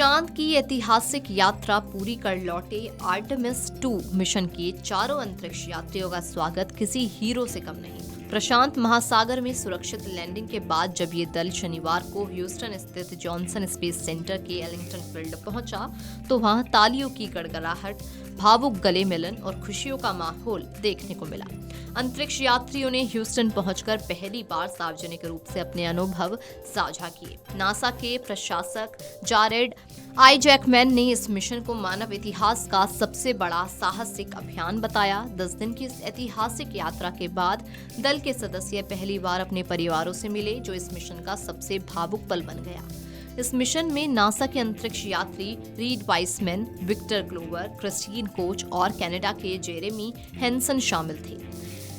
चांद की ऐतिहासिक यात्रा पूरी कर लौटे आर्टेमिस 2 मिशन के चारों अंतरिक्ष यात्रियों का स्वागत किसी हीरो से कम नहीं। प्रशांत महासागर में सुरक्षित लैंडिंग के बाद जब ये दल शनिवार को ह्यूस्टन स्थित जॉनसन स्पेस सेंटर के एलिंगटन फील्ड पहुंचा तो वहां तालियों की गड़गड़ाहट, भावुक गले मिलन और खुशियों का माहौल देखने को मिला। अंतरिक्ष यात्रियों ने ह्यूस्टन पहुंचकर पहली बार सार्वजनिक रूप से अपने अनुभव साझा किए। नासा के प्रशासक जारेड आई जैकमैन ने इस मिशन को मानव इतिहास का सबसे बड़ा साहसिक अभियान बताया। 10 दिन की इस ऐतिहासिक यात्रा के बाद दल के सदस्य पहली बार अपने परिवारों से मिले, जो इस मिशन का सबसे भावुक पल बन गया। इस मिशन में नासा के अंतरिक्ष यात्री Reid Wiseman, Victor Glover, Christine Koch और कनाडा के जेरेमी हेंसन शामिल थे।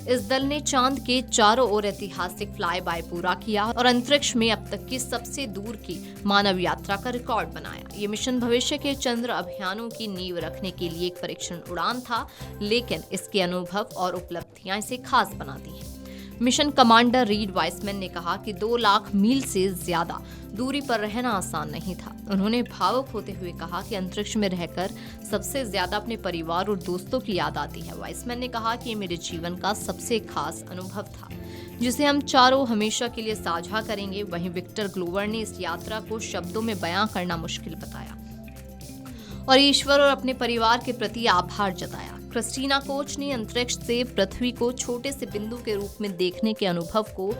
इस दल ने चांद के चारों ओर ऐतिहासिक फ्लाई बाय पूरा किया और अंतरिक्ष में अब तक की सबसे दूर की मानव यात्रा का रिकॉर्ड बनाया। ये मिशन भविष्य के चंद्र अभियानों की नींव रखने के लिए एक परीक्षण उड़ान था, लेकिन इसके अनुभव और उपलब्धियां इसे खास बनाती हैं। मिशन कमांडर रीड वाइसमैन ने कहा कि 2 लाख मील से ज्यादा दूरी पर रहना आसान नहीं था। उन्होंने भावुक होते हुए कहा कि अंतरिक्ष में रहकर सबसे ज्यादा अपने परिवार और दोस्तों की याद आती है। वाइसमैन ने कहा कि ये मेरे जीवन का सबसे खास अनुभव था, जिसे हम चारों हमेशा के लिए साझा करेंगे। वहीं विक्टर ग्लोवर ने इस यात्रा को शब्दों में बयां करना मुश्किल बताया और ईश्वर और अपने परिवार के प्रति आभार जताया। क्रिस्टीना कोच ने अंतरिक्ष से पृथ्वी को छोटे से बिंदु के रूप में देखने के अनुभव को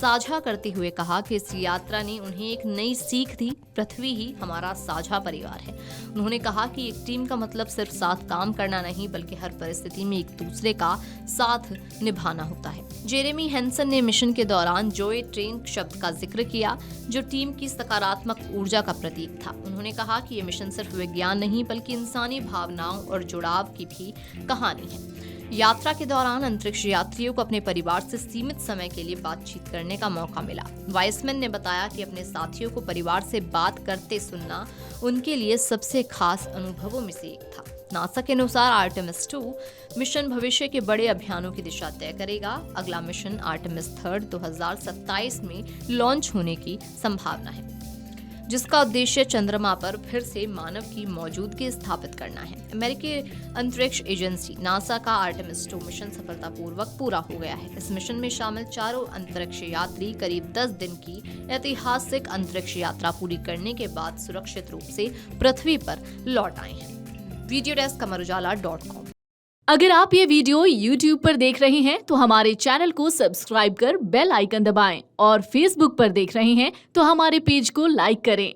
साझा करते हुए कहा कि इस यात्रा ने उन्हें एक नई सीख दी। पृथ्वी ही हमारा साझा परिवार है। उन्होंने कहा कि एक टीम का मतलब सिर्फ साथ काम करना नहीं, बल्कि हर परिस्थिति में एक दूसरे का साथ निभाना होता है। जेरेमी हेंसन ने मिशन के दौरान जॉय ट्रेन शब्द का जिक्र किया, जो टीम की सकारात्मक ऊर्जा का प्रतीक था। उन्होंने कहा कि ये मिशन सिर्फ विज्ञान नहीं, बल्कि इंसानी भावनाओं और जुड़ाव की भी कहानी है। यात्रा के दौरान अंतरिक्ष यात्रियों को अपने परिवार से सीमित समय के लिए बातचीत करने का मौका मिला। वाइसमैन ने बताया कि अपने साथियों को परिवार से बात करते सुनना उनके लिए सबसे खास अनुभवों में से एक था। नासा के अनुसार आर्टेमिस 2 मिशन भविष्य के बड़े अभियानों की दिशा तय करेगा। अगला मिशन आर्टेमिस 3 2027 में लॉन्च होने की संभावना है, जिसका उद्देश्य चंद्रमा पर फिर से मानव की मौजूदगी स्थापित करना है। अमेरिकी अंतरिक्ष एजेंसी नासा का आर्टेमिस 2 मिशन सफलतापूर्वक पूरा हो गया है। इस मिशन में शामिल चारों अंतरिक्ष यात्री करीब 10 दिन की ऐतिहासिक अंतरिक्ष यात्रा पूरी करने के बाद सुरक्षित रूप से पृथ्वी पर लौट आए हैं। Video desk amarujala.com। अगर आप ये वीडियो YouTube पर देख रहे हैं तो हमारे चैनल को सब्सक्राइब कर बेल आइकन दबाएं और Facebook पर देख रहे हैं तो हमारे पेज को लाइक करें।